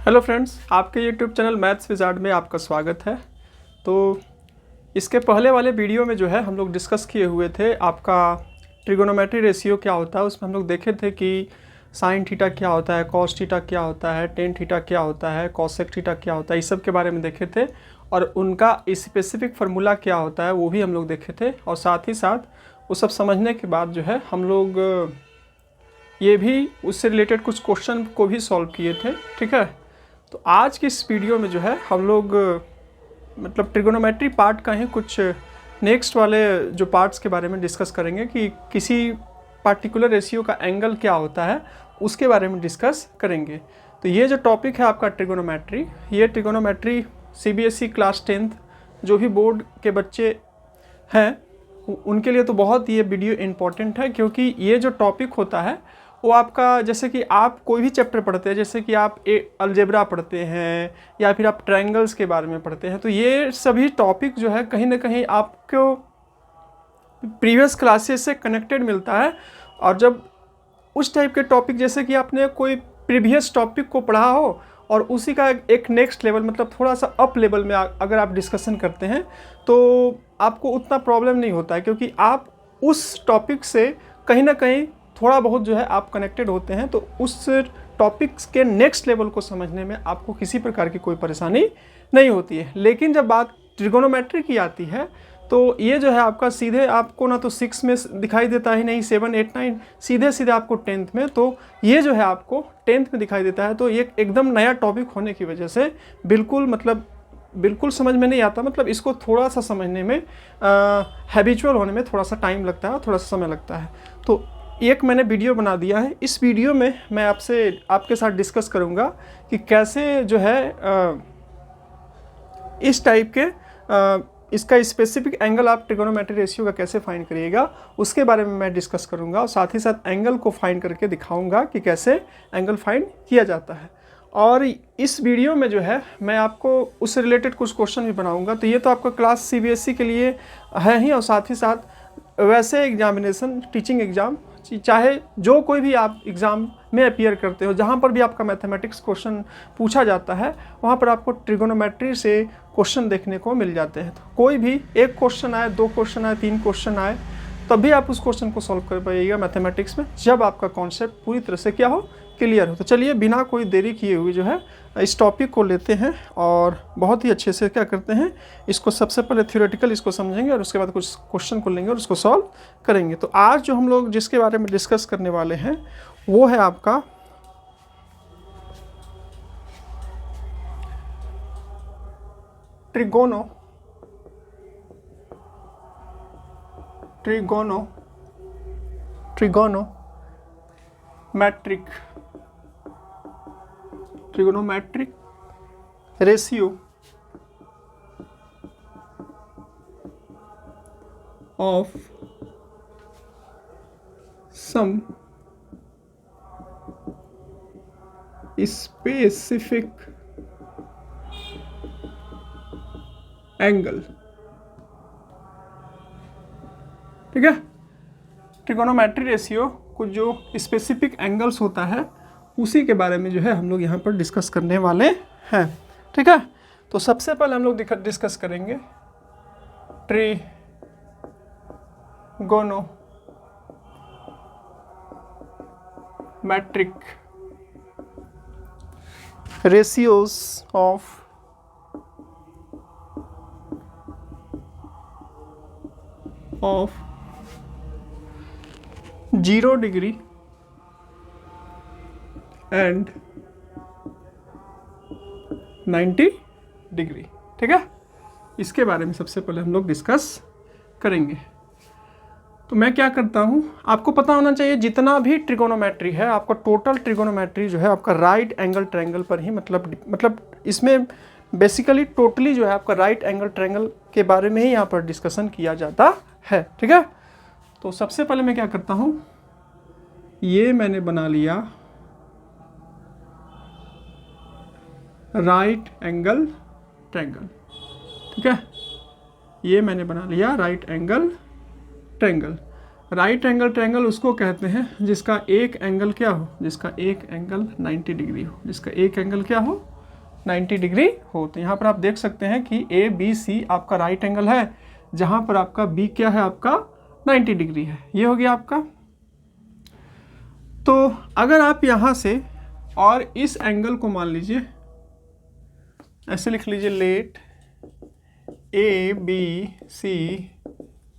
Hello friends, आपके YouTube channel maths wizard में आपका स्वागत है। तो इसके पहले वाले वीडियो में जो है हम लोग डिस्कस किए हुए थे आपका ट्रिगोनोमेट्री रेशियो क्या होता है। उसमें हम लोग देखे थे कि साइन थीटा क्या होता है, कॉस थीटा क्या होता है, टेन थीटा क्या होता है, कॉसेक थीटा क्या होता है, इस सब के बारे में देखे थे और उनका स्पेसिफिक फार्मूला क्या होता है वो भी हम लोग देखे थे। और साथ ही साथ वो सब समझने के बाद जो है हम लोग ये भी उससे रिलेटेड कुछ क्वेश्चन को भी सॉल्व किए थे। ठीक है, तो आज की इस वीडियो में जो है हम लोग मतलब ट्रिगोनोमेट्री पार्ट का ही कुछ नेक्स्ट वाले जो पार्ट्स के बारे में डिस्कस करेंगे कि किसी पार्टिकुलर रेशियो का एंगल क्या होता है उसके बारे में डिस्कस करेंगे। तो ये जो टॉपिक है आपका ट्रिगोनोमेट्री, ये ट्रिगोनोमेट्री सीबीएसई क्लास 10th जो भी बोर्ड के बच्चे हैं उनके लिए तो बहुत ये वीडियो इम्पॉर्टेंट है, क्योंकि ये जो टॉपिक होता है वो आपका, जैसे कि आप कोई भी चैप्टर पढ़ते हैं, जैसे कि आप अलजेब्रा पढ़ते हैं या फिर आप ट्रायंगल्स के बारे में पढ़ते हैं, तो ये सभी टॉपिक जो है कहीं ना कहीं आपको प्रीवियस क्लासेस से कनेक्टेड मिलता है। और जब उस टाइप के टॉपिक, जैसे कि आपने कोई प्रीवियस टॉपिक को पढ़ा हो और उसी का एक नेक्स्ट लेवल मतलब थोड़ा सा अप लेवल में अगर आप डिस्कशन करते हैं तो आपको उतना प्रॉब्लम नहीं होता है, क्योंकि आप उस टॉपिक से कहीं ना कहीं थोड़ा बहुत जो है आप कनेक्टेड होते हैं। तो उस टॉपिक्स के नेक्स्ट लेवल को समझने में आपको किसी प्रकार की कोई परेशानी नहीं होती है। लेकिन जब बात ट्रिगोनोमेट्री की आती है तो ये जो है आपका सीधे आपको ना तो 6 में दिखाई देता ही नहीं, 7, 8, 9, सीधे सीधे आपको 10th में, तो ये जो है आपको 10th में दिखाई देता है। तो ये एकदम नया टॉपिक होने की वजह से बिल्कुल समझ में नहीं आता, मतलब इसको थोड़ा सा समझने में हैबिचुअल होने में थोड़ा सा टाइम लगता है, थोड़ा सा समय लगता है। तो एक मैंने वीडियो बना दिया है, इस वीडियो में मैं आपके साथ डिस्कस करूंगा कि कैसे जो है इस टाइप के इसका स्पेसिफिक एंगल आप ट्रिगोनोमेट्री रेशियो का कैसे फाइंड करिएगा उसके बारे में मैं डिस्कस करूंगा, और साथ ही साथ एंगल को फाइंड करके दिखाऊंगा कि कैसे एंगल फाइंड किया जाता है। और इस वीडियो में जो है मैं आपको उससे रिलेटेड कुछ क्वेश्चन भी बनाऊंगा। तो ये तो आपका क्लास सीबीएसई के लिए है ही, और साथ ही साथ वैसे एग्जामिनेशन टीचिंग एग्ज़ाम, चाहे जो कोई भी आप एग्ज़ाम में अपीयर करते हो, जहाँ पर भी आपका मैथमेटिक्स क्वेश्चन पूछा जाता है वहाँ पर आपको ट्रिगोनोमेट्री से क्वेश्चन देखने को मिल जाते हैं। तो कोई भी एक क्वेश्चन आए, 2 क्वेश्चन आए, 3 क्वेश्चन आए, तभी आप उस क्वेश्चन को सॉल्व कर पाइएगा मैथमेटिक्स में, जब आपका कॉन्सेप्ट पूरी तरह से क्या हो, क्लियर हो। तो चलिए बिना कोई देरी किए हुए जो है इस टॉपिक को लेते हैं और बहुत ही अच्छे से क्या करते हैं, इसको सबसे पहले थ्योरेटिकल इसको समझेंगे और उसके बाद कुछ क्वेश्चन को लेंगे और उसको सॉल्व करेंगे। तो आज जो हम लोग जिसके बारे में डिस्कस करने वाले हैं वो है आपका trigonometric ratio of some specific angle. ठीक है, ट्रिगोनोमेट्री रेशियो कुछ जो स्पेसिफिक एंगल्स होता है उसी के बारे में जो है हम लोग यहाँ पर डिस्कस करने वाले हैं। ठीक है, तो सबसे पहले हम लोग डिस्कस करेंगे trigonometric ratios of of 0 degree and 90 degree. ठीक है, इसके बारे में सबसे पहले हम लोग डिस्कस करेंगे। तो मैं क्या करता हूँ, आपको पता होना चाहिए जितना भी ट्रिगोनोमेट्री है आपका, टोटल ट्रिगोनोमेट्री जो है आपका राइट एंगल ट्रायंगल पर ही मतलब इसमें बेसिकली टोटली जो है आपका राइट एंगल ट्रायंगल के बारे में ही यहाँ पर डिस्कशन किया जाता है। ठीक है, तो सबसे पहले मैं क्या करता हूँ, ये मैंने बना लिया राइट एंगल ट्रायंगल। ठीक है, ये मैंने बना लिया right angle triangle. Right angle triangle उसको कहते हैं जिसका एक एंगल क्या हो, जिसका एक एंगल 90 डिग्री हो, जिसका एक एंगल क्या हो 90 डिग्री हो। तो यहाँ पर आप देख सकते हैं कि ए बी सी आपका राइट एंगल है, जहाँ पर आपका बी क्या है, आपका 90 डिग्री है। ये हो गया आपका। तो अगर आप यहाँ से और इस एंगल को मान लीजिए, ऐसे लिख लीजिए, let A B C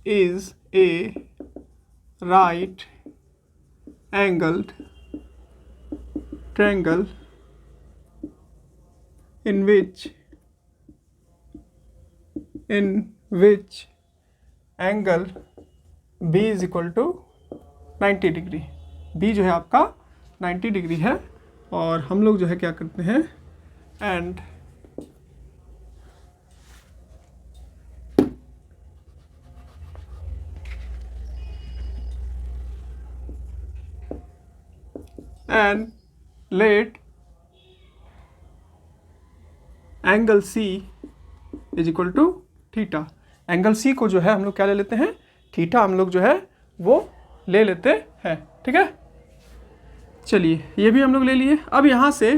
is a right angled triangle in which angle B is equal to 90 degree. B जो है आपका 90 डिग्री है। और हम लोग जो है क्या करते हैं, and let angle C is equal to theta. Angle C को जो है हम लोग क्या ले लेते हैं, थीटा हम लोग जो है वो ले लेते हैं। ठीक है, चलिए ये भी हम लोग ले लिए। अब यहाँ से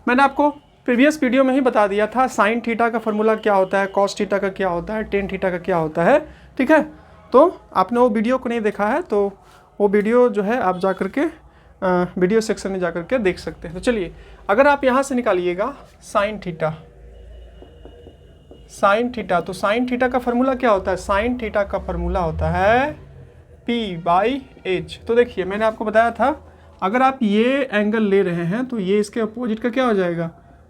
मैंने आपको प्रीवियस वीडियो में ही बता दिया था साइन थीटा का फॉर्मूला क्या होता है, कॉस थीटा का क्या होता है, टेन थीटा का क्या होता है। ठीक है, तो आपने वो वीडियो को नहीं देखा है तो वो वीडियो जो है आप जा करके वीडियो सेक्शन में जा करके देख सकते हैं। तो चलिए, अगर आप यहाँ से निकालिएगा साइन थीटा, तो साइन थीटा का फॉर्मूला क्या होता है, साइन थीटा का फॉर्मूला होता है P/H। तो देखिए मैंने आपको बताया था, अगर आप ये एंगल ले रहे हैं तो ये इसके अपोजिट का क्या हो जाएगा,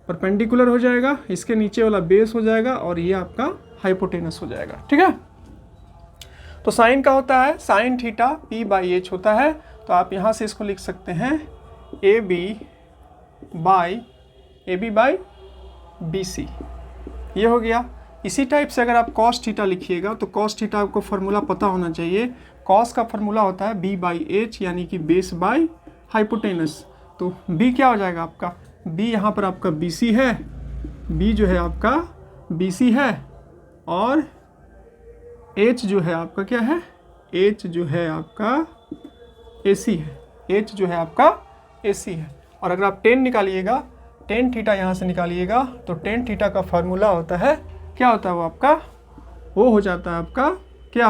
परपेंडिकुलर हो जाएगा, इसके नीचे वाला बेस हो जाएगा और ये आपका हाइपोटेनस हो जाएगा। ठीक है, तो साइन का होता है साइन थीटा P/H होता है। तो आप यहाँ से इसको लिख सकते हैं AB बाई BC, ये हो गया। इसी टाइप से अगर आप कॉस थीटा लिखिएगा तो कॉस थीटा आपको फार्मूला पता होना चाहिए। कॉस का फार्मूला होता है B/H यानी कि बेस बाई हाइपोटेनस। तो B क्या हो जाएगा आपका, B यहाँ पर आपका BC है, B जो है आपका BC है, और H जो है आपका क्या है, H जो है आपका AC है, H जो है आपका AC है। और अगर आप टेन निकालिएगा, टेन थीटा यहाँ से निकालिएगा तो टेन थीटा का फार्मूला होता है, क्या होता है वो आपका, वो हो जाता है आपका क्या,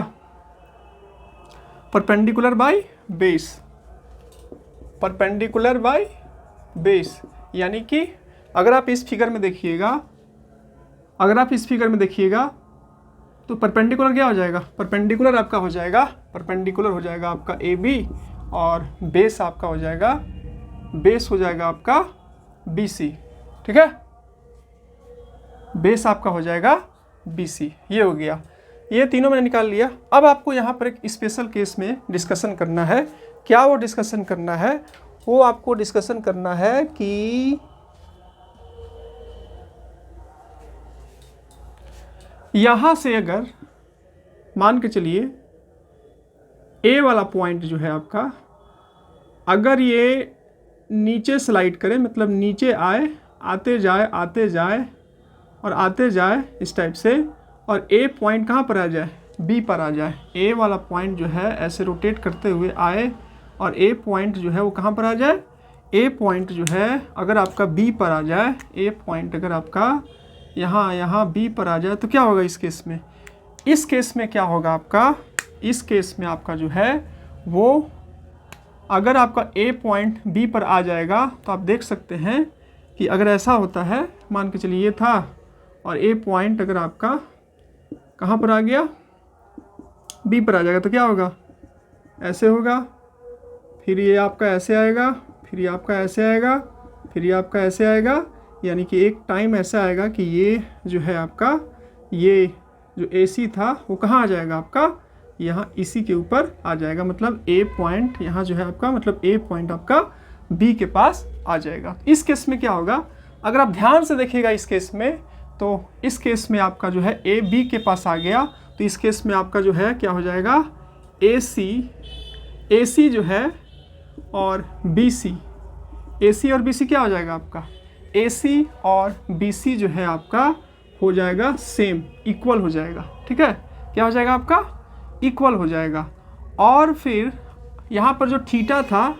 perpendicular by base, perpendicular by base. यानी कि अगर आप इस फिगर में देखिएगा, तो परपेंडिकुलर क्या हो जाएगा, परपेंडिकुलर आपका हो जाएगा, आपका AB और बेस आपका हो जाएगा, आपका BC। ठीक है, बेस आपका हो जाएगा BC। ये हो गया, ये तीनों मैंने निकाल लिया। अब आपको यहाँ पर एक स्पेशल केस में डिस्कशन करना है। क्या वो डिस्कशन करना है, वो आपको डिस्कशन करना है कि यहाँ से अगर मान के चलिए A वाला पॉइंट जो है आपका, अगर ये नीचे स्लाइड करे, मतलब नीचे आए, आते जाए इस टाइप से, और A पॉइंट कहाँ पर आ जाए, B पर आ जाए। A वाला पॉइंट जो है ऐसे रोटेट करते हुए आए और A पॉइंट जो है वो कहाँ पर आ जाए, A पॉइंट जो है अगर आपका B पर आ जाए, A पॉइंट अगर आपका यहाँ B पर आ जाए तो क्या होगा इस केस में, इस केस में क्या होगा आपका, इस केस में आपका जो है वो अगर आपका A पॉइंट B पर आ जाएगा तो आप देख सकते हैं कि अगर ऐसा होता है, मान के चलिए ये था और A पॉइंट अगर आपका कहाँ पर आ गया, B पर आ जाएगा तो क्या होगा, ऐसे होगा, फिर ये आपका ऐसे आएगा, फिर ये आपका ऐसे आएगा, फिर ये आपका ऐसे आएगा। यानी कि एक टाइम ऐसा आएगा कि ये जो है आपका, ये जो AC था वो कहाँ आ जाएगा आपका, यहाँ इसी के ऊपर आ जाएगा। मतलब A पॉइंट यहाँ जो है आपका, मतलब A पॉइंट आपका B के पास आ जाएगा। इस केस में क्या होगा, अगर आप ध्यान से देखिएगा इस केस में, तो इस केस में आपका जो है A B के पास आ गया, तो इस केस में आपका जो है क्या हो जाएगा, AC जो है और BC, AC और BC क्या हो जाएगा आपका, AC और BC जो है आपका हो जाएगा सेम, इक्वल हो जाएगा। ठीक है, क्या हो जाएगा आपका, इक्वल हो जाएगा। और फिर यहाँ पर जो थीटा था,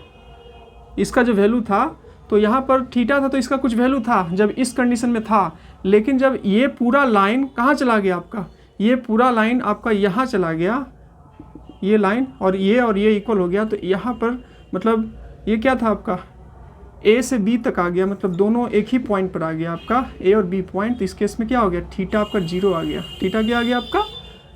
इसका जो वैल्यू था, तो यहाँ पर थीटा था तो इसका कुछ वैल्यू था जब इस कंडीशन में था, लेकिन जब ये पूरा लाइन कहाँ चला गया आपका, ये पूरा लाइन आपका यहाँ चला गया, ये लाइन और ये इक्वल हो गया, तो यहाँ पर मतलब ये क्या था आपका ए से बी तक आ गया, मतलब दोनों एक ही पॉइंट पर आ गया आपका ए और बी पॉइंट। तो इस केस में क्या हो गया, थीटा आपका 0 आ गया। थीटा क्या आ गया आपका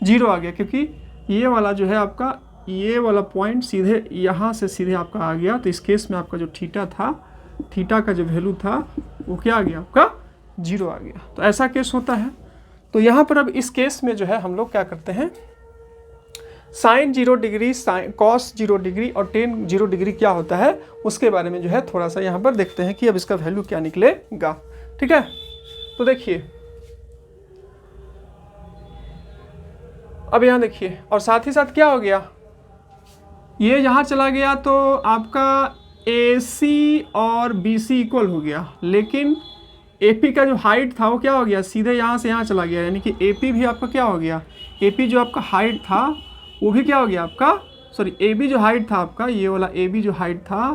0 आ गया, क्योंकि ये वाला जो है आपका ये वाला पॉइंट सीधे यहाँ से सीधे आपका आ गया। तो इस केस में आपका जो थीटा था, थीटा का जो वैल्यू था वो क्या आ गया आपका 0 आ गया। तो ऐसा केस होता है। तो यहाँ पर अब इस केस में जो है हम लोग क्या करते हैं, sine 0 degree, sine cos 0 degree और टेन 0 डिग्री क्या होता है उसके बारे में जो है थोड़ा सा यहाँ पर देखते हैं कि अब इसका वैल्यू क्या निकलेगा। ठीक है, तो देखिए अब यहाँ देखिए, और साथ ही साथ क्या हो गया, ये यहाँ चला गया तो आपका AC और BC इक्वल हो गया, लेकिन AP का जो हाइट था वो क्या हो गया, सीधे यहाँ से यहाँ चला गया, यानी कि AP भी आपका क्या हो गया, AP जो आपका हाइट था वो भी क्या हो गया आपका, सॉरी AB जो हाइट था आपका, ये वाला AB जो हाइट था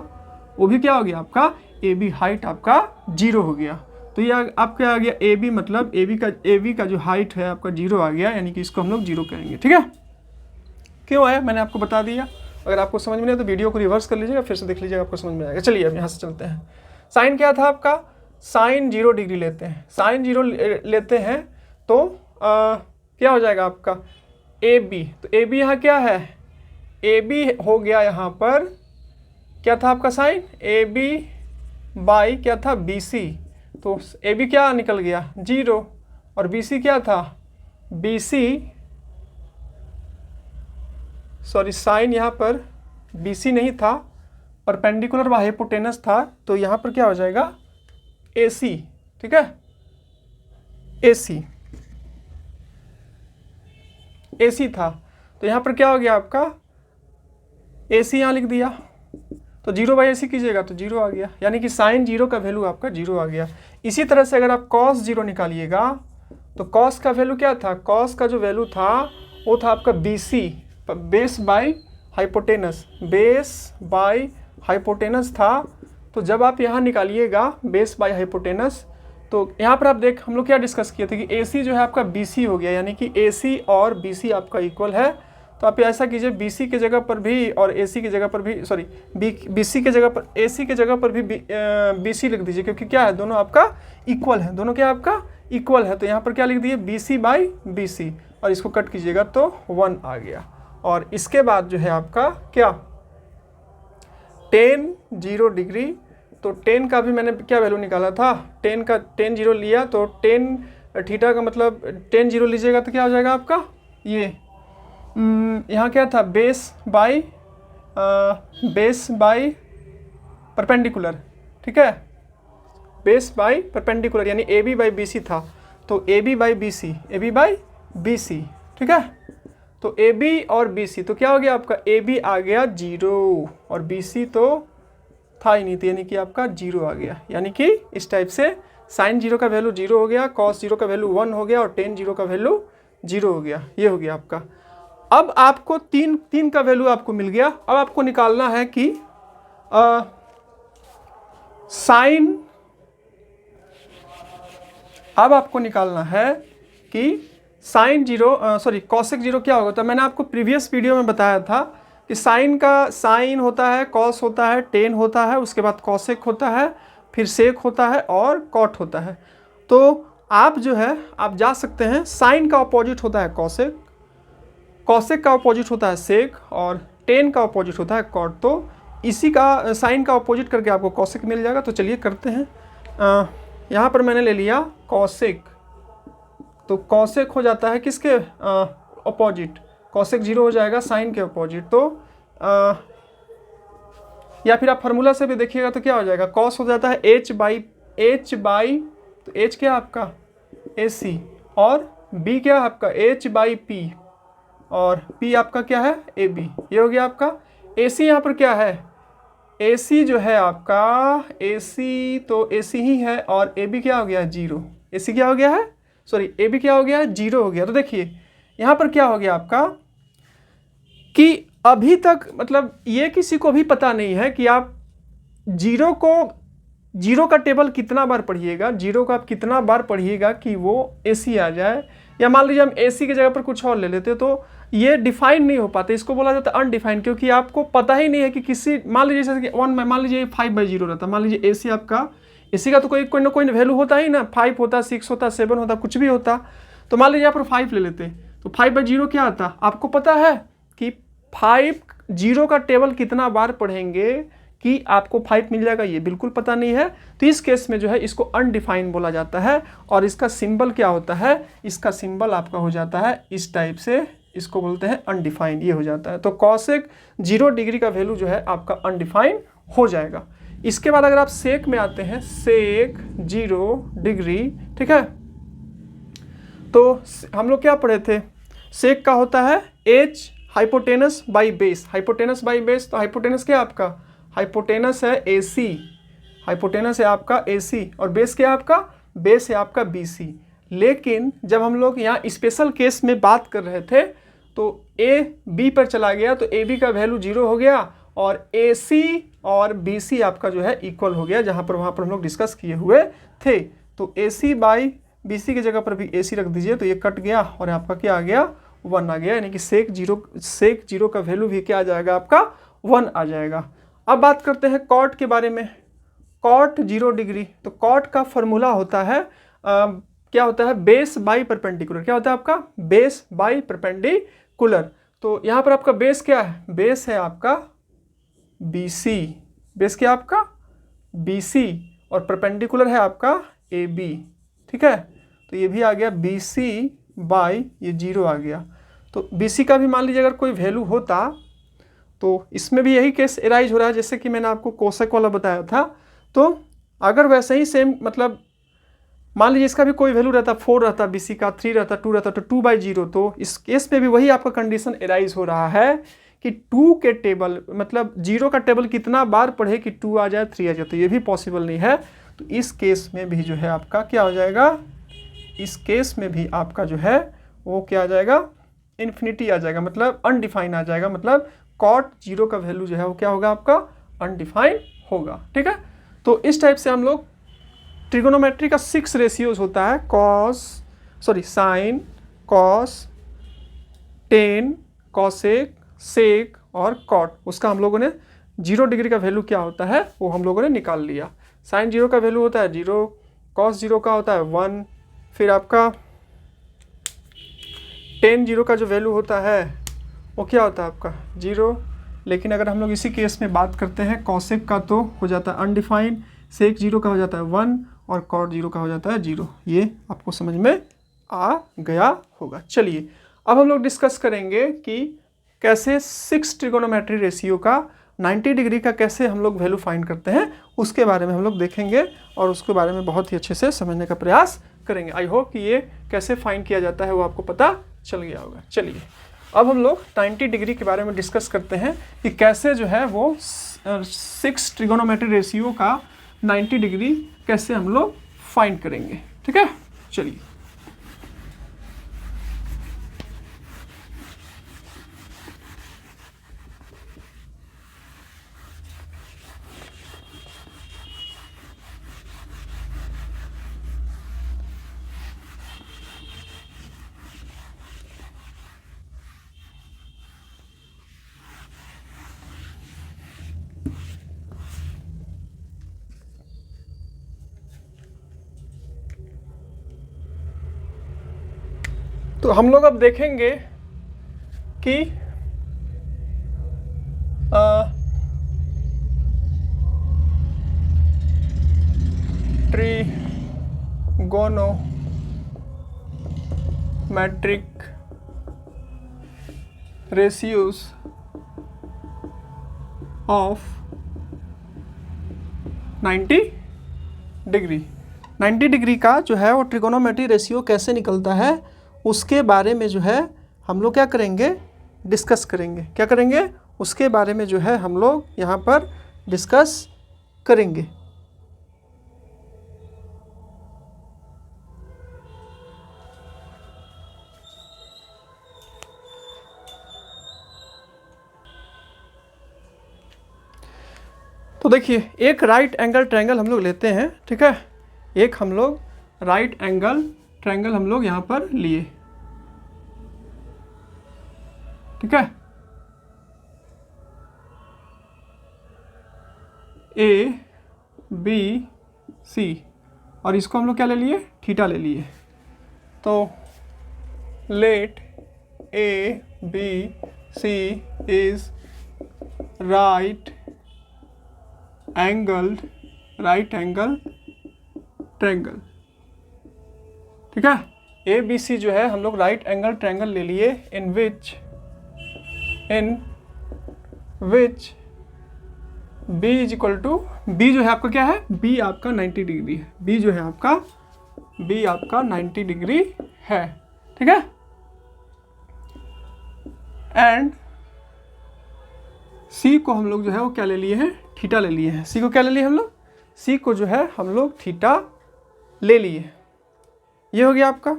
वो भी क्या हो गया आपका, AB हाइट आपका 0 हो गया। तो ये आपका आ गया AB, मतलब AB का जो हाइट है आपका 0 आ गया, यानी कि इसको हम लोग 0 कहेंगे। ठीक है, क्यों आया मैंने आपको बता दिया। अगर आपको समझ में नहीं तो वीडियो को रिवर्स कर लीजिएगा, फिर से देख लीजिएगा, आपको समझ में आएगा। चलिए अब यहाँ से चलते हैं। साइन क्या था आपका, साइन 0 डिग्री लेते हैं, साइन 0 लेते हैं तो क्या हो जाएगा आपका AB। तो AB यहाँ क्या है, AB हो गया यहाँ पर क्या था आपका साइन AB बाई क्या था BC। तो AB क्या निकल गया 0 और BC क्या था, BC सॉरी साइन यहाँ पर BC नहीं था, परपेंडिकुलर व हाइपोटेनस था, तो यहाँ पर क्या हो जाएगा AC। ठीक है, AC था, तो यहाँ पर क्या हो गया आपका AC यहाँ लिख दिया, तो 0/AC कीजिएगा तो 0 आ गया, यानी कि साइन 0 का वैल्यू आपका 0 आ गया। इसी तरह से अगर आप कॉस 0 निकालिएगा तो कॉस का वैल्यू क्या था, कॉस का जो वैल्यू था वो था आपका BC, base by hypotenuse, base by hypotenuse था। तो जब आप यहाँ निकालिएगा बेस बाय हाइपोटेनस, तो यहाँ पर आप हम लोग क्या डिस्कस किए थे कि AC जो है आपका BC हो गया, यानी कि AC और BC आपका इक्वल है। तो आप ऐसा कीजिए BC के जगह पर भी और AC की जगह पर भी, सॉरी BC के जगह पर AC के जगह पर भी BC लिख दीजिए, क्योंकि क्या है दोनों आपका इक्वल है, दोनों क्या आपका इक्वल है। तो यहाँ पर क्या लिख दिए BC/BC और इसको कट कीजिएगा तो 1 आ गया। और इसके बाद जो है आपका क्या टेन 0 डिग्री, तो टेन का भी मैंने क्या वैल्यू निकाला था, टेन 0 लिया, तो टेन थीटा का मतलब टेन 0 लीजिएगा तो क्या हो जाएगा आपका ये यहाँ क्या था बेस बाय परपेंडिकुलर। ठीक है, बेस बाय परपेंडिकुलर यानी AB/BC था, तो AB/BC। ठीक है, तो AB और BC तो क्या हो गया आपका AB आ गया 0 और BC तो था ही नहीं, तो यानी कि आपका 0 आ गया। यानी कि इस टाइप से साइन 0 का वैल्यू 0 हो गया, कॉस 0 का वैल्यू 1 हो गया और टेन 0 का वैल्यू 0 हो गया। ये हो गया आपका। अब आपको तीन का वैल्यू आपको मिल गया। अब आपको निकालना है कि साइन, अब आपको निकालना है कि साइन 0 सॉरी कॉसेक 0 क्या होगा। तो मैंने आपको प्रीवियस वीडियो में बताया था कि साइन का साइन होता है, कॉस होता है, टेन होता है, उसके बाद कॉसेक होता है, फिर सेक होता है और कॉट होता है। तो आप जो है आप जा सकते हैं, साइन का अपोजिट होता है कॉसेक, कॉसेक का अपोजिट होता है सेक और टेन का अपोजिट होता है कॉट। तो इसी का साइन का अपोजिट करके आपको कॉसेक मिल जाएगा। तो चलिए करते हैं। यहाँ पर मैंने ले लिया कॉसेक, तो कॉसेक हो जाता है किसके अपोजिट, कॉसेक 0 हो जाएगा साइन के अपोजिट। तो या फिर आप फार्मूला से भी देखिएगा तो क्या हो जाएगा, कॉस हो जाता है H बाई तो H क्या आपका AC और B क्या है आपका H/P और P आपका क्या है AB। ये हो गया आपका AC। यहाँ पर क्या है AC जो है आपका AC, तो AC ही है और AB क्या हो गया 0, AC क्या हो गया है सॉरी AB क्या हो गया है 0 हो गया। तो देखिए यहाँ पर क्या हो गया आपका कि अभी तक मतलब ये किसी को भी पता नहीं है कि आप 0 को जीरो का टेबल कितना बार पढ़िएगा, जीरो का आप कितना बार पढ़िएगा कि वो AC आ जाए, या मान लीजिए हम AC की जगह पर कुछ और ले लेते तो ये डिफाइन नहीं हो पाते, इसको बोला जाता है अनडिफाइंड, क्योंकि आपको पता ही नहीं है कि किसी, मान लीजिए जैसे कि मान लीजिए 5/0 रहता, मान लीजिए AC आपका, AC का तो कोई ना कोई वैल्यू होता ही ना, 5 होता, 6 होता, 7 होता, कुछ भी होता। तो मान लीजिए यहाँ पर 5 ले लेते तो 5/0 क्या आता, आपको पता है कि 5 जीरो का टेबल कितना बार पढ़ेंगे कि आपको 5 मिल जाएगा, ये बिल्कुल पता नहीं है। तो इस केस में जो है इसको अनडिफाइंड बोला जाता है, और इसका सिंबल क्या होता है, इसका सिंबल आपका हो जाता है इस टाइप से, इसको बोलते हैं अनडिफाइंड, ये हो जाता है। तो कॉसेक 0 डिग्री का वैल्यू जो है आपका अनडिफाइंड हो जाएगा। इसके बाद अगर आप सेक में आते हैं, सेक 0 डिग्री, ठीक है, तो हम लोग क्या पढ़े थे, सेक का होता है H hypotenuse by base, hypotenuse by base, तो हाइपोटेनस क्या है आपका, हाइपोटेनस है AC, हाइपोटेनस है आपका AC, और बेस क्या है आपका, बेस है आपका BC। लेकिन जब हम लोग यहाँ स्पेशल केस में बात कर रहे थे तो A B पर चला गया तो AB का वैल्यू 0 हो गया, और AC और BC आपका जो है इक्वल हो गया, जहाँ पर वहाँ पर हम लोग डिस्कस किए हुए थे। तो AC बाई BC की जगह पर भी AC रख दीजिए, तो ये कट गया और आपका क्या आ गया, 1 आ गया, यानी कि सेक जीरो का वैल्यू भी क्या आ जाएगा आपका, 1 आ जाएगा। अब बात करते हैं कॉट के बारे में, कॉट 0 डिग्री, तो कॉट का फॉर्मूला होता है क्या होता है, बेस बाई परपेंडिकुलर, क्या होता है आपका, बेस बाई परपेंडिकुलर। तो यहाँ पर आपका बेस क्या है, बेस है आपका BC, बेस क्या आपका BC, और परपेंडिकुलर है आपका AB, ठीक है। तो ये भी आ गया BC बाई ये 0 आ गया। तो BC का भी मान लीजिए अगर कोई वैल्यू होता तो इसमें भी यही केस एराइज हो रहा है, जैसे कि मैंने आपको कोसेक वाला बताया था। तो अगर वैसे ही सेम, मतलब मान लीजिए इसका भी कोई वैल्यू रहता, 4 रहता, BC का 3 रहता, 2 रहता, तो 2/0, तो इस केस में भी वही आपका कंडीशन एराइज हो रहा है कि 2 के टेबल, मतलब 0 का टेबल कितना बार पढ़े कि 2 आ जाए, 3 आ जाए, तो ये भी पॉसिबल नहीं है। तो इस केस में भी जो है आपका क्या हो जाएगा, इस केस में भी आपका जो है वो क्या आ जाएगा, इन्फिनिटी आ जाएगा, मतलब अनडिफाइन आ जाएगा, मतलब कॉट 0 का वैल्यू जो है वो क्या होगा आपका, अनडिफाइन होगा, ठीक है। तो इस टाइप से हम लोग ट्रिगोनोमेट्री का 6 रेशियोज होता है, साइन, कॉस, टेन, कॉसेक, सेक और कॉट, उसका हम लोगों ने 0 डिग्री का वैल्यू क्या होता है वो हम लोगों ने निकाल लिया। साइन 0 का वैल्यू होता है 0, कॉस 0 का होता है 1, फिर आपका टेन 0 का जो वैल्यू होता है वो क्या होता है आपका 0। लेकिन अगर हम लोग इसी केस में बात करते हैं कॉसेक का, तो हो जाता है अनडिफाइंड, सेक 0 का हो जाता है 1, और कॉट 0 का हो जाता है 0। ये आपको समझ में आ गया होगा। चलिए अब हम लोग डिस्कस करेंगे कि कैसे 6 ट्रिगोनोमेट्री रेशियो का 90 डिग्री का कैसे हम लोग वैल्यू फाइंड करते हैं, उसके बारे में हम लोग देखेंगे और उसके बारे में बहुत ही अच्छे से समझने का प्रयास करेंगे। आई होप कि ये कैसे फाइंड किया जाता है वो आपको पता चल गया होगा। चलिए अब हम लोग 90 डिग्री के बारे में डिस्कस करते हैं कि कैसे जो है वो 6 ट्रिगोनोमेट्री रेशियो का 90 डिग्री कैसे हम लोग फाइंड करेंगे, ठीक है। चलिए तो हम लोग अब देखेंगे कि trigonometric ratios of 90 degree, 90 degree का जो है वो ट्रिगोनोमेट्री रेशियो कैसे निकलता है उसके बारे में जो है हम लोग क्या करेंगे, डिस्कस करेंगे। क्या करेंगे, उसके बारे में जो है हम लोग यहाँ पर डिस्कस करेंगे। तो देखिए एक राइट एंगल ट्रायंगल हम लोग लेते हैं, ठीक है, एक हम लोग राइट एंगल ट्रायंगल हम लोग यहाँ पर लिए, ठीक है, ए बी सी, और इसको हम लोग क्या ले लिए, थीटा ले लिए। तो let A B C is right angle triangle, ठीक है। ए बी सी जो है हम लोग राइट एंगल ट्रायंगल ले लिए, in which B is equal to, B जो है आपका क्या है, बी आपका 90 डिग्री है, बी जो है आपका, बी आपका 90 डिग्री है, ठीक है। एंड सी को हम लोग जो है वो क्या ले लिए हैं, थीटा ले लिए हैं। सी को क्या ले लिए हम लोग, सी को जो है हम लोग थीटा ले लिए। ये हो गया आपका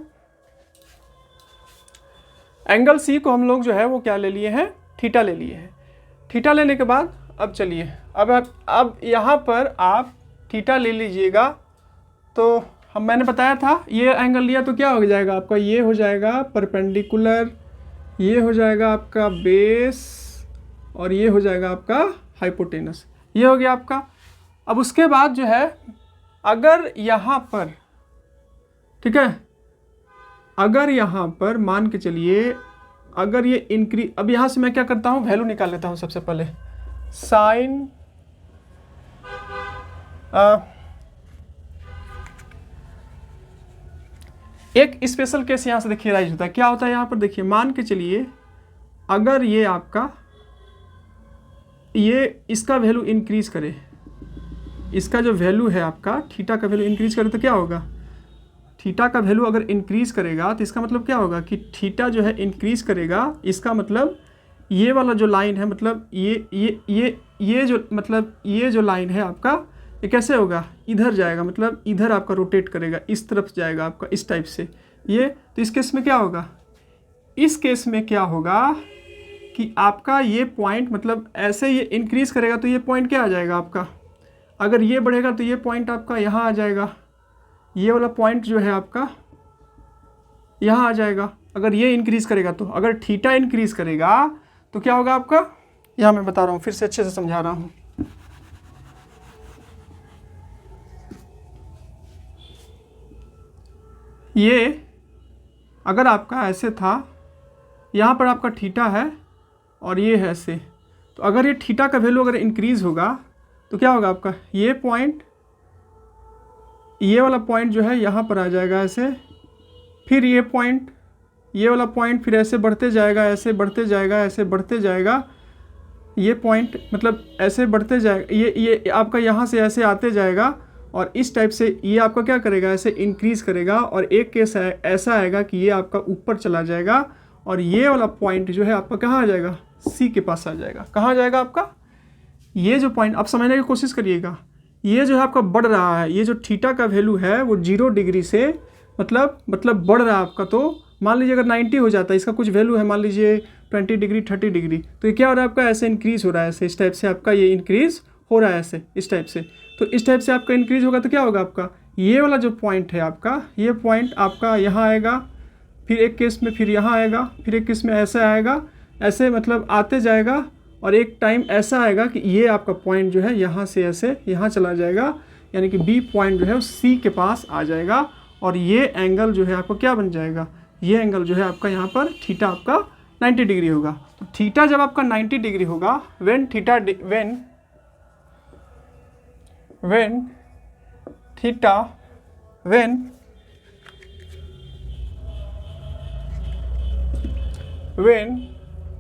एंगल सी को हम लोग जो है वो क्या ले लिए हैं, थीटा ले लिए हैं। थीटा लेने के बाद अब चलिए अब यहाँ पर आप थीटा ले लीजिएगा। तो मैंने बताया था ये एंगल लिया तो क्या हो जाएगा आपका, ये हो जाएगा परपेंडिकुलर, ये हो जाएगा आपका बेस, और ये हो जाएगा आपका हाइपोटेनस। ये हो गया आपका। अब उसके बाद जो है अगर यहाँ पर, ठीक है, अगर यहाँ पर मान के चलिए अगर ये इंक्रीज, अब यहाँ से मैं क्या करता हूँ, वैल्यू निकाल लेता हूँ सबसे पहले। साइन एक स्पेशल केस यहाँ से देखिए राइज होता है। क्या होता है यहाँ पर देखिए, मान के चलिए अगर ये आपका ये इसका वैल्यू इंक्रीज करे, इसका जो वैल्यू है आपका थीटा का वैल्यू इंक्रीज करे तो क्या होगा, थीटा का वैल्यू अगर इंक्रीज करेगा तो इसका मतलब क्या होगा कि थीटा जो है इंक्रीज करेगा। इसका मतलब ये वाला जो लाइन है, मतलब ये जो मतलब ये जो लाइन है आपका, ये कैसे होगा, इधर जाएगा, मतलब इधर आपका रोटेट करेगा, इस तरफ जाएगा आपका, इस टाइप से ये। तो इस केस में क्या होगा, इस केस में क्या होगा कि आपका ये पॉइंट मतलब ऐसे ये इंक्रीज करेगा तो ये पॉइंट क्या आ जाएगा आपका, अगर ये बढ़ेगा तो ये पॉइंट आपका यहाँ आ जाएगा, ये वाला पॉइंट जो है आपका यहाँ आ जाएगा। अगर ये इंक्रीज करेगा तो, अगर थीटा इंक्रीज करेगा तो क्या होगा आपका, यहाँ मैं बता रहा हूँ, फिर से अच्छे से समझा रहा हूँ। ये अगर आपका ऐसे था, यहाँ पर आपका थीटा है और ये है ऐसे, तो अगर ये थीटा का वैल्यू अगर इंक्रीज होगा तो क्या होगा आपका, ये पॉइंट, ये वाला पॉइंट जो है यहाँ पर आ जाएगा ऐसे, फिर ये पॉइंट, ये वाला पॉइंट फिर ऐसे बढ़ते जाएगा, ऐसे बढ़ते जाएगा, ऐसे बढ़ते जाएगा, ये पॉइंट मतलब ऐसे बढ़ते जाएगा, ये आपका यहाँ से ऐसे आते जाएगा, और इस टाइप से ये आपका क्या करेगा, ऐसे इंक्रीज़ करेगा, और एक केस ऐसा आएगा कि ये आपका ऊपर चला जाएगा, और ये वाला पॉइंट जो है आपका कहाँ आ जाएगा, सी के पास आ जाएगा। कहाँ आ जाएगा आपका, ये जो पॉइंट आप समझने की कोशिश करिएगा, ये जो है आपका बढ़ रहा है, ये जो थीटा का वैल्यू है वो 0 डिग्री से मतलब बढ़ रहा है आपका। तो मान लीजिए अगर 90 हो जाता है, इसका कुछ वैल्यू है मान लीजिए 20 डिग्री 30 डिग्री, तो ये क्या हो रहा है आपका, ऐसे इंक्रीज़ हो रहा है, ऐसे इस टाइप से आपका ये इंक्रीज़ हो रहा है, ऐसे इस टाइप से। तो इस टाइप से आपका इंक्रीज़ होगा तो क्या होगा आपका, ये वाला जो पॉइंट है आपका, ये पॉइंट आपका यहाँ आएगा, फिर एक केस में फिर यहाँ आएगा, फिर एक केस में ऐसे आएगा, ऐसे मतलब आते जाएगा, और एक टाइम ऐसा आएगा कि ये आपका पॉइंट जो है यहाँ से ऐसे यहाँ चला जाएगा, यानी कि बी पॉइंट जो है वो सी के पास आ जाएगा, और ये एंगल जो है आपका क्या बन जाएगा, ये एंगल जो है आपका यहाँ पर थीटा आपका 90 डिग्री होगा। तो थीटा जब आपका 90 डिग्री होगा, when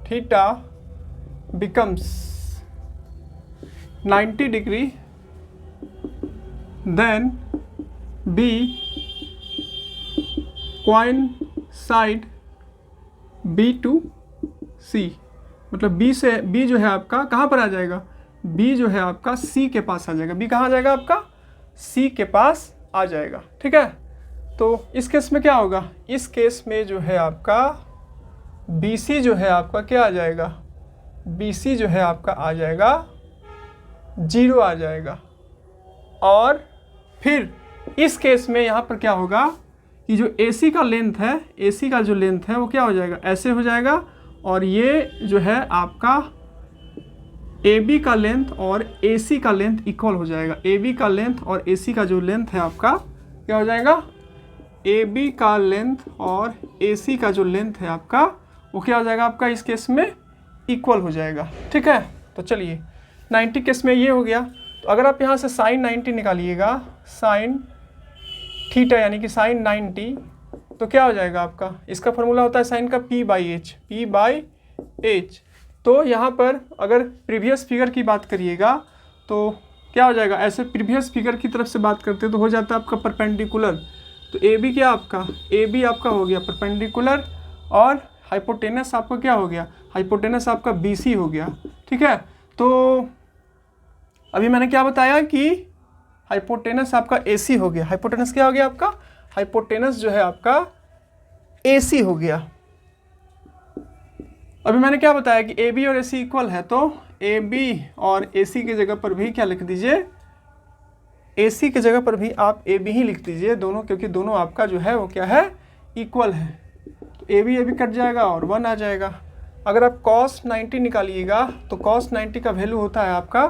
theta becomes 90 degree, then B coincide B to C, मतलब B जो है आपका कहाँ पर आ जाएगा, B जो है आपका C के पास आ जाएगा। B कहाँ आ जाएगा आपका, C के पास आ जाएगा, ठीक है। तो इस केस में क्या होगा, इस केस में जो है आपका BC जो है आपका क्या आ जाएगा, BC जो है आपका आ जाएगा 0 आ जाएगा। और फिर इस केस में यहाँ पर क्या होगा कि जो AC का लेंथ है, AC का जो लेंथ है वो क्या हो जाएगा, ऐसे हो जाएगा। और ये जो है आपका AB का लेंथ और AC का लेंथ इक्वल हो जाएगा। AB का लेंथ और AC का जो लेंथ है आपका क्या हो जाएगा, AB का लेंथ और AC का जो लेंथ है आपका वो क्या हो जाएगा आपका इस केस में इक्वल हो जाएगा। ठीक है, तो चलिए 90 केस में ये हो गया। तो अगर आप यहाँ से साइन 90 निकालिएगा, साइन थीटा यानी कि साइन 90, तो क्या हो जाएगा आपका, इसका फॉर्मूला होता है साइन का P/H, P/H। तो यहाँ पर अगर प्रीवियस फिगर की बात करिएगा तो क्या हो जाएगा, ऐसे प्रीवियस फिगर की तरफ से बात करते हैं तो हो जाता है आपका परपेंडिकुलर। तो AB क्या आपका, AB आपका हो गया परपेंडिकुलर और हाइपोटेनस आपका क्या हो गया, हाइपोटेनस आपका BC हो गया। ठीक है, तो अभी मैंने क्या बताया कि हाइपोटेनस आपका AC हो गया। हाइपोटेनस क्या हो गया आपका, हाइपोटेनस जो है आपका AC हो गया। अभी मैंने क्या बताया कि AB और AC इक्वल है, तो AB और AC की जगह पर भी क्या लिख दीजिए, AC की जगह पर भी आप AB ही लिख दीजिए दोनों, क्योंकि दोनों आपका जो है वो क्या है, इक्वल है। तो AB कट जाएगा और 1 आ जाएगा। अगर आप cos 90 निकालिएगा तो cos 90 का वैल्यू होता है आपका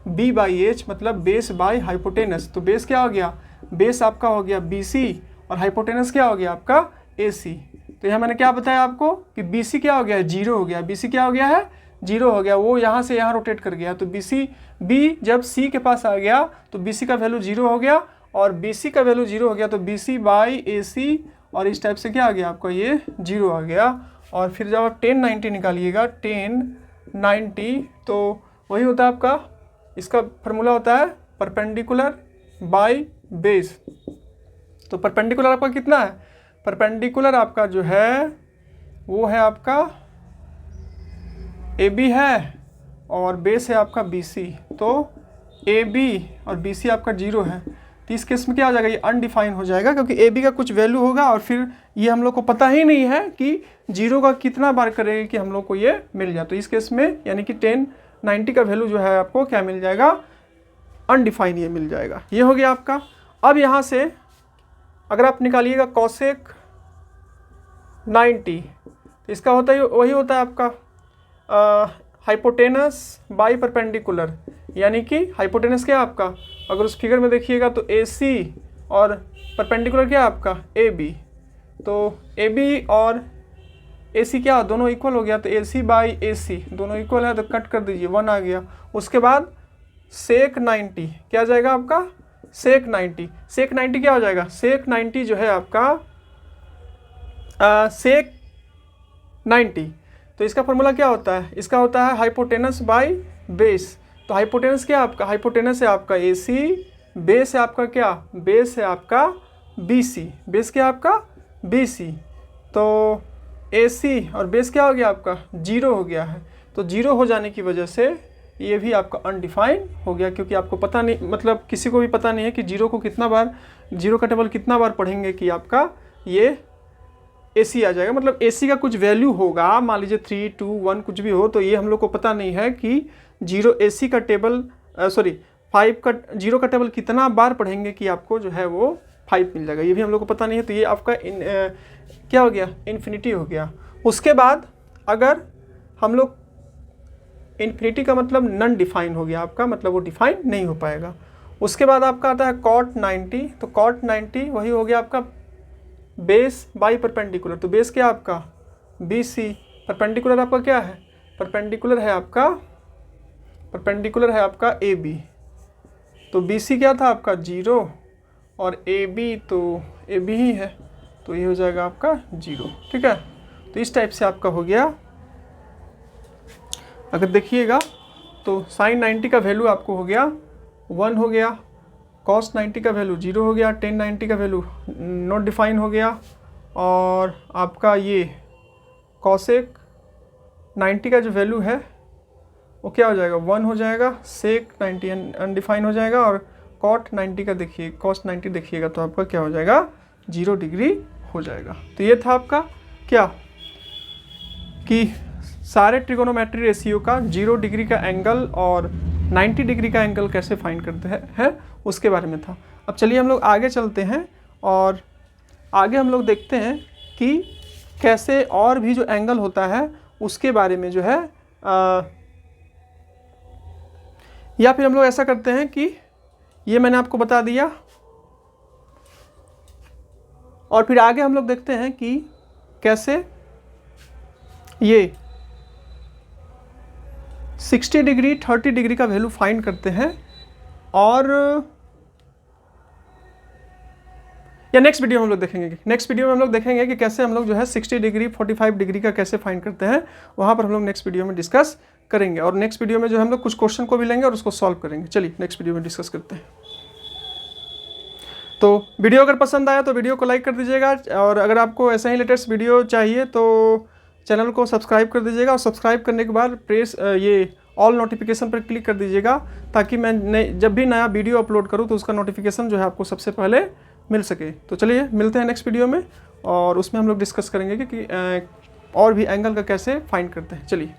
B/H, मतलब बेस बाय हाइपोटेनस। तो बेस क्या हो गया, बेस आपका हो गया BC और हाइपोटेनस क्या हो गया आपका AC। तो यहाँ मैंने क्या बताया आपको कि BC क्या हो गया, 0 हो गया। BC क्या हो गया है, 0 हो गया। वो यहाँ से यहाँ रोटेट कर गया, तो B जब C के पास आ गया तो BC का वैल्यू 0 हो गया, और BC का वैल्यू 0 हो गया तो BC/AC, और इस टाइप से क्या आ गया आपका, ये 0 आ गया। और फिर जब आप 1090 निकालिएगा, 1090, तो वही होता है आपका, इसका फार्मूला होता है परपेंडिकुलर बाय बेस। तो परपेंडिकुलर आपका कितना है, परपेंडिकुलर आपका जो है वो है आपका AB है और बेस है आपका BC। तो AB और BC आपका 0 है। तो इस केस में क्या हो जाएगा, ये अनडिफाइन हो जाएगा, क्योंकि AB का कुछ वैल्यू होगा और फिर ये हम लोग को पता ही नहीं है कि 0 का कितना बार करेगा कि हम लोग को ये मिल जाए। तो इस केस में यानी कि 1090 का वैल्यू जो है आपको क्या मिल जाएगा, अनडिफाइन ये मिल जाएगा। ये हो गया आपका। अब यहाँ से अगर आप निकालिएगा कॉसेक 90, तो इसका होता है वही होता है आपका हाइपोटेनस बाय परपेंडिकुलर, यानी कि हाइपोटेनस क्या है आपका, अगर उस फिगर में देखिएगा तो AC और परपेंडिकुलर क्या है आपका AB। तो AB और AC क्या दोनों इक्वल हो गया, तो AC/AC दोनों इक्वल है, तो कट कर दीजिए, 1 आ गया। उसके बाद सेक 90 क्या जाएगा आपका, सेक 90 क्या हो जाएगा, सेक 90 जो है आपका सेक 90। तो इसका फॉर्मूला क्या होता है, इसका होता है हाइपोटेनस बाय बेस। तो हाइपोटेनस क्या आपका, हाइपोटेनस है आपका AC, बेस है आपका क्या, बेस है आपका BC, बेस क्या आपका BC। तो AC और बेस क्या हो गया आपका 0 हो गया है। तो 0 हो जाने की वजह से ये भी आपका अनडिफाइन हो गया, क्योंकि आपको पता नहीं, मतलब किसी को भी पता नहीं है कि 0 को कितना बार, 0 का टेबल कितना बार पढ़ेंगे कि आपका ये AC आ जाएगा। मतलब AC का कुछ वैल्यू होगा, मान लीजिए 3, 2, 1 कुछ भी हो, तो ये हम लोग को पता नहीं है कि 0 का टेबल 5 का 0 का टेबल कितना बार पढ़ेंगे कि आपको जो है वो 5 मिल जाएगा, ये भी हम लोग को पता नहीं है। तो ये आपका क्या हो गया, इन्फिनिटी हो गया। उसके बाद अगर हम लोग, इन्फिनिटी का मतलब नन डिफाइन हो गया आपका, मतलब वो डिफाइन नहीं हो पाएगा। उसके बाद आपका आता है कॉट 90। तो कॉट 90 वही हो गया आपका बेस बाय परपेंडिकुलर। तो बेस क्या आपका BC, परपेंडिकुलर आपका क्या है, परपेंडिकुलर है आपका AB। तो BC क्या था आपका 0 और AB तो AB ही है, तो ये हो जाएगा आपका 0। ठीक है, तो इस टाइप से आपका हो गया। अगर देखिएगा तो साइन 90 का वैल्यू आपको हो गया 1 हो गया, कॉस 90 का वैल्यू 0 हो गया, 1090 का वैल्यू नॉट डिफाइन हो गया, और आपका ये कॉसेक 90 का जो वैल्यू है वो क्या हो जाएगा 1 हो जाएगा, सेक 90 अनडिफाइन हो जाएगा, और कॉट 90 का देखिए, कॉस 90 देखिएगा तो आपका क्या हो जाएगा 0 डिग्री हो जाएगा। तो ये था आपका क्या कि सारे ट्रिगोनोमेट्री रेशियो का 0 डिग्री का एंगल और 90 डिग्री का एंगल कैसे फाइंड करते हैं उसके बारे में था। अब चलिए हम लोग आगे चलते हैं और आगे हम लोग देखते हैं कि कैसे और भी जो एंगल होता है उसके बारे में जो है या फिर हम लोग ऐसा करते हैं कि ये मैंने आपको बता दिया और फिर आगे हम लोग देखते हैं कि कैसे ये 60 डिग्री 30 डिग्री का वैल्यू फाइंड करते हैं और या नेक्स्ट वीडियो में हम लोग देखेंगे। नेक्स्ट वीडियो में हम लोग देखेंगे कि कैसे हम लोग जो है 60 डिग्री 45 डिग्री का कैसे फाइंड करते हैं, वहाँ पर हम लोग नेक्स्ट वीडियो में डिस्कस करेंगे। और नेक्स्ट वीडियो में जो हम लोग कुछ क्वेश्चन को भी लेंगे और उसको सॉल्व करेंगे। चलिए नेक्स्ट वीडियो में डिस्कस करते हैं। तो वीडियो अगर पसंद आया तो वीडियो को लाइक कर दीजिएगा और अगर आपको ऐसा ही लेटेस्ट वीडियो चाहिए तो चैनल को सब्सक्राइब कर दीजिएगा और सब्सक्राइब करने के बाद प्रेस ये ऑल नोटिफिकेशन पर क्लिक कर दीजिएगा ताकि मैं जब भी नया वीडियो अपलोड करूँ तो उसका नोटिफिकेशन जो है आपको सबसे पहले मिल सके। तो चलिए मिलते हैं नेक्स्ट वीडियो में और उसमें हम लोग डिस्कस करेंगे कि और भी एंगल का कैसे फाइंड करते हैं। चलिए।